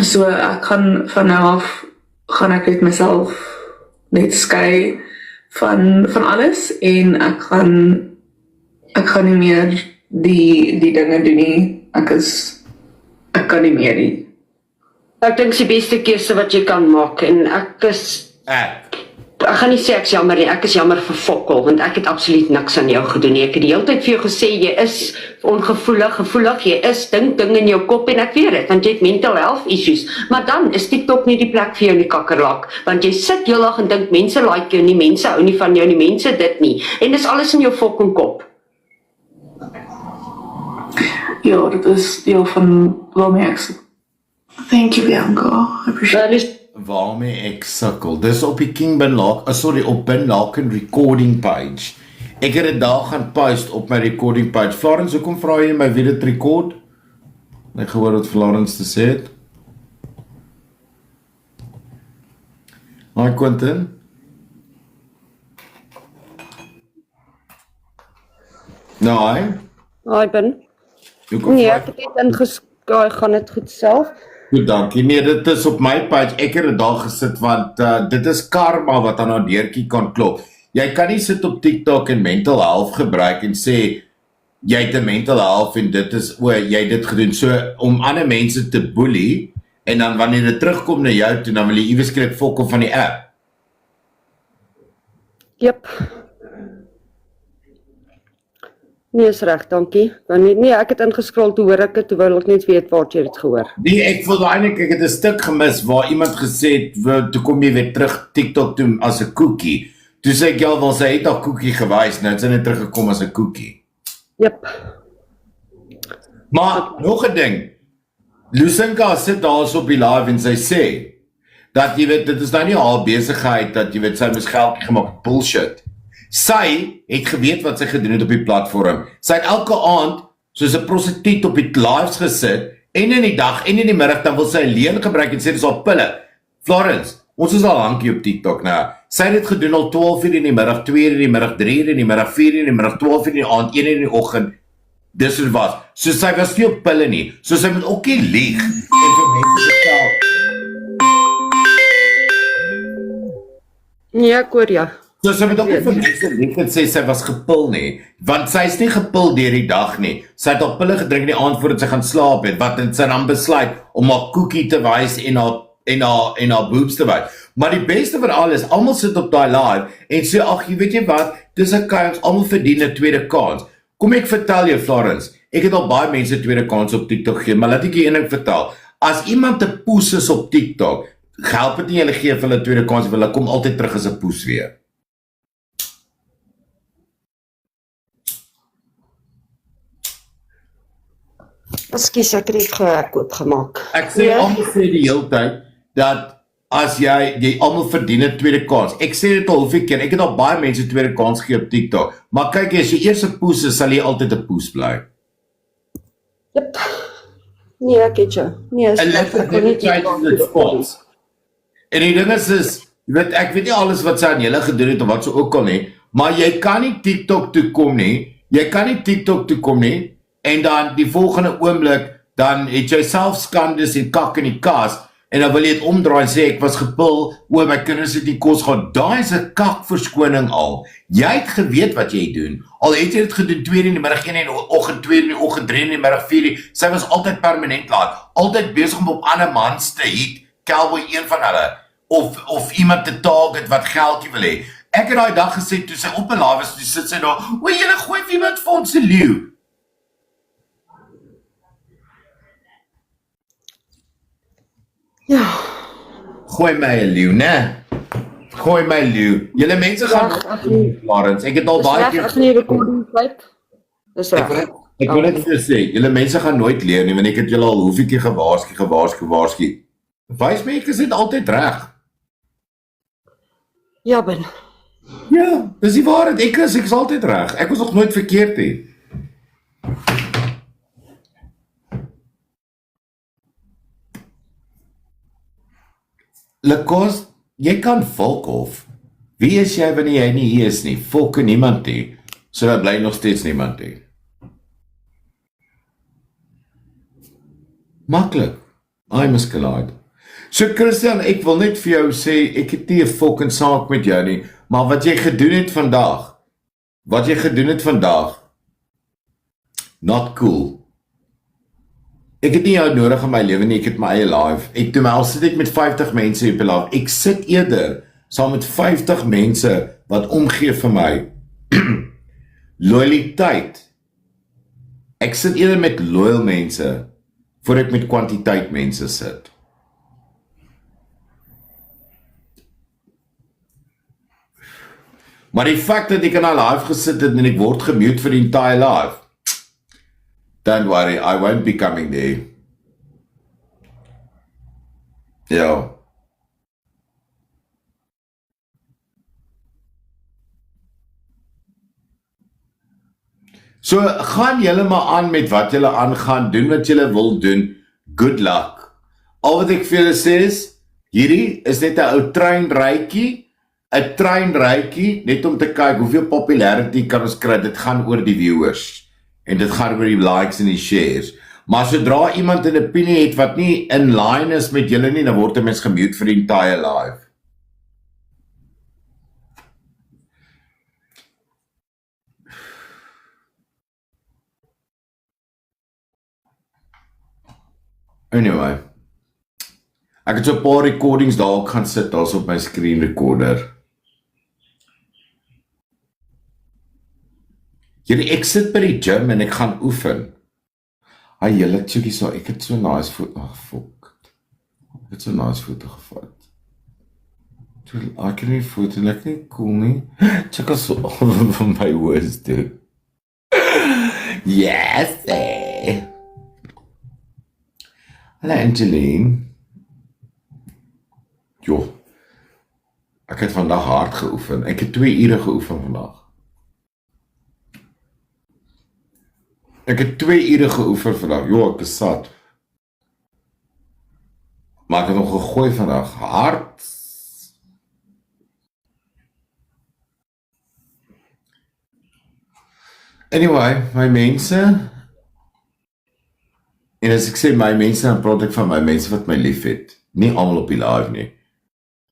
So ek gaan van nou af gaan ek met myself net skei van alles en ek gaan nie meer die dinge doen nie. Ek kan nie meer nie. Ek dink dis die beste keuse wat jy kan maak en ek gaan nie sê ek is jammer nie, ek is jammer vir Fokkel, want ek het absoluut niks aan jou gedoen nie. Ek het die hele tyd vir jou gesê, jy is gevoelig, jy is ding in jou kop en ek weet het, want jy het mental health issues, maar dan is TikTok nie die plek vir jou nie kakkerlak, want jy sit heel dag en dink, mense like jou nie, mense hou nie van jou nie, mense dit nie, en dis alles in jou fucking kop. Ja, dit is deel van waarmee ek sukkel. Thank you, Bianca. I appreciate it. Waarmee ek sukkel. Dis op die op Ben Larkin recording page. Ek het dit daar gaan post op my recording page. Florence, hoekom vra jy my wie dit record? Ek gehoor wat Florence te sê het. Hi Quentin. Nou, Hi Ben. Nee, ek het net ingeskaai, gaan dit goed self. Goed, dankie. Nee, dit is op my page. Ek het dit daar gesit, want dit is karma wat aan 'n deurtjie kan klop. Jy kan nie sit op TikTok en mental health gebruik en sê, jy het 'n mental health en dit is, jy het dit gedoen. So, om ander mense te boelie, en dan wanneer dit terugkom na jou toe, dan wil jy iewers skrik fokkel van die app. Jep. Nee, is reg, dankie. Nee, ek het ingeskrol, toe hoor ek het, toe wil ek net weet waar jy het gehoor. Nee, ek voel eintlik ek het 'n stuk gemis waar iemand gesê het, toe kom jy weer terug TikTok toe as 'n koekie. Toe sê ek, ja, wel sy het al koekie gewys, nou het sy net teruggekom as 'n koekie. Jep. Maar, nog 'n ding, Lucinka sit daar so op die live en sy sê, dat jy weet, dit is nou nie haar besigheid, dat jy weet, sy moes geldjie gemaak, bullshit. Sy het geweet wat sy gedoen het op die platform. Sy het elke aand soos 'n prostituut op die lives gesit, en in die dag en in die middag, dan wil sy 'n leuen gebruik en sê dis al pille. Florence, ons is al hankie op TikTok nou. Sy het dit gedoen al 12 uur in die middag, 2 uur in die middag, 3 uur in die middag, 4 uur in die middag, 12 uur in die aand, 1 uur in die oggend. Dis wat was. So sy was nie op pille nie. So sy moet ook nie lieg en vir mense vertel. Ja, ek hoor ja. So sy moet ook nie vir mense lieg en sê sy was gepil nie, want sy is nie gepil deur die dag nie. Sy het al pille gedrink in die aand voordat sy gaan slaap het, wat en sy dan besluit om haar koekie te wys en haar boobs te wys. Maar die beste van alles, almal sit op daai live en sê, ag, weet jy wat, dis 'n kans, almal verdien 'n tweede kans. Kom ek vertel jou, Florence, ek het al baie mense tweede kans op TikTok gegee, maar laat ek jou een ding vertel. As iemand 'n poes is op TikTok, help dit nie hulle gee vir hulle tweede kans, hulle kom altyd terug as 'n poes weer. Ekskuus, ek het dit gewerk oopgemaak. Ek sê, almal sê die hele tyd, dat as jy almal verdien 'n tweede kans. Ek sê dit al hoeveel keer, ek het al baie mense tweede kans gegee op TikTok, maar kyk, as jy eers 'n poes is, sal jy altyd 'n poes bly. Jep. Nee, ek het jou. Nee, is en die ding is, jy weet, ek weet nie alles wat sy aan julle gedoen het, of wat so ook al nie, maar jy kan nie TikTok toe kom nie, en dan die volgende oomblik, dan het jy self skandes en kak in die kas, en dan wil jy het omdraai en sê, ek was gepil, my kinders het nie kos gehad. Daai is 'n kak verskoning al. Jy het geweet wat jy doen. Al het jy dit gedoen 2 uur in die middag, 1 uur in die oggend, 2 uur in die oggend, 3 uur in die middag, 4 uur. Sy was altyd permanent laat. Altyd besig om op ander mans te hit. Cowboy, een van hulle. Of iemand te target wat geldjie wil hê. Ek het daai dag gesê, toe sy op 'n live was, toe sit sy daar, julle gooi vir iemand vir ons 'n leeu. Ja. Gooi my 'n leeu, né? Gooi my leeu. Julle mense gaan Florence. Ek het al baie keer nie recording kyk. Dis reg. Ek wil net vir julle sê, julle mense gaan nooit leer nie, want ek het julle al hoeveel keer gewaarsku. Wys my, ek is dit altyd reg. Ja, Ben. Ja, dis die waarheid. Ek is altyd reg. Ek was nog nooit verkeerd nie. Lekos, jy kan volk of. Wie is jy wanneer jy nie hier is nie? Volk en niemand nie. So daar bly nog steeds niemand nie. Maklik. I misgeleid. So Christian, ek wil net vir jou sê, ek het nie 'n fucking saak met jou nie, maar wat jy gedoen het vandag, not cool. Ek het nie jou nodig in my lewe nie, ek het my eie life. Ek doen my al sit ek met 50 mense op 'n live. Ek sit eerder saam met 50 mense wat omgee vir my. Loyaliteit. Ek sit eerder met loyal mense voor ek met kwantiteit mense sit. Maar die feit dat ek in 'n live gesit het en ek word gemute vir die entire live, don't worry, I won't be coming there. Ja. So, gaan julle maar aan met wat julle aangaan, doen wat julle wil doen, good luck. Al wat ek vir julle sê is, hierdie is net 'n ou treinrytjie, net om te kyk hoeveel popularity kan ons kry, dit gaan oor die viewers, en dit gaan oor die likes en die shares. Maar sodra iemand 'n opinie het wat nie in line is met julle nie, dan word 'n mens gemute vir die entire live. Anyway, ek het so 'n paar recordings daar gaan sit, daar's op my screen recorder. Ek sit by die gym en ek gaan oefen. Hy julle chickie so, ek het so nice foto, ek het so nice foto gevat. Ek het nie foto, ek nie cool nie. Check as so, van my words toe. Yes, Hallo Angeline. Jo, ek het vandag hard geoefen, ek het 2 ure geoefen vandag. Ek het 2 ure geoefen vandag, ek is sat. Maar ek het nog gegooi vandag, hard. Anyway, my mense, en as ek sê my mense, dan praat ek van my mense wat my lief het. Nie almal op die live nie.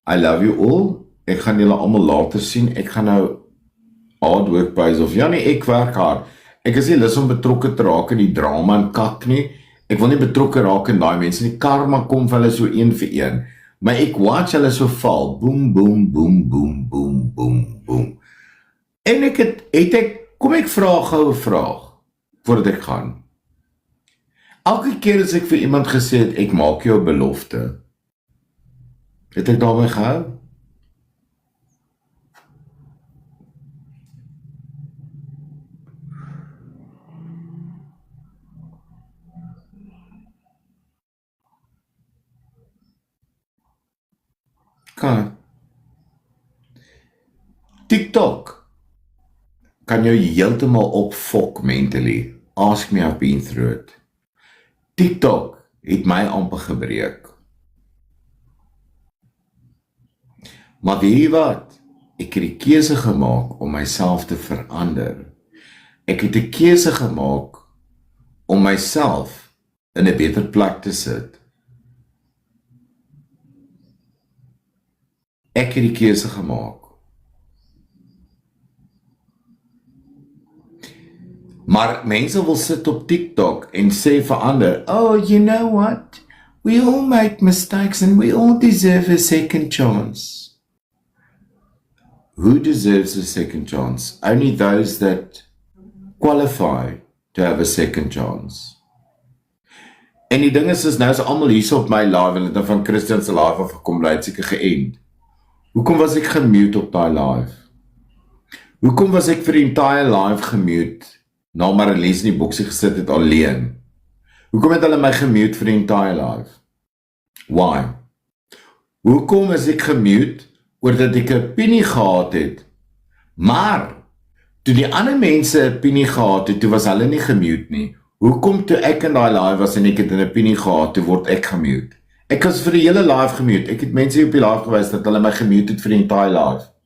I love you all, ek gaan julle almal later sien, ek gaan nou hard work base of, ja nie, ek werk hard. Ek is nie lus om betrokke te raak in die drama en kak nie. Ek wil nie betrokke raak in daai mense nie. Karma kom vir hulle so een vir een. Maar ek watch hulle so val. Boom, boom, boom, boom, boom, boom, boom. En kom ek vra gou 'n vraag voordat ek gaan. Elke keer as ek vir iemand gesê het, ek maak jou 'n belofte, het ek daarmee gehou? Kan. TikTok kan jou heeltemal opfok mentally. Ask me, I've been through it. TikTok het my amper gebreek. Maar weet jy wat? Ek het die keuse gemaak om myself te verander. Ek het 'n keuse gemaak om myself in 'n beter plek te sit. Ek het die keuse gemaak. Maar mense wil sit op TikTok en sê vir ander, oh, you know what? We all make mistakes and we all deserve a second chance. Who deserves a second chance? Only those that qualify to have a second chance. En die ding is nou is almal hier op my live en het van Christian se live af gekom, bly het seker geënd. Hoekom was ek gemute op daai live? Hoekom was ek vir die entire live gemute? Nou maar 'n les in die boksie gesit het alleen. Hoekom het hulle my gemute vir die entire live? Why? Hoekom is ek gemute oordat ek 'n opinie gehad het? Maar toe die ander mense 'n opinie gehad het, toe was hulle nie gemute nie. Hoekom toe ek in daai live was en ek het 'n opinie gehad, toe word ek gemute? Ek was vir die hele live gemute. Ek het mense op die live gewys dat hulle my gemute het vir die entire live.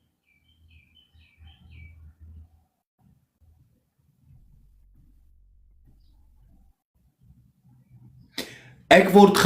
Ek word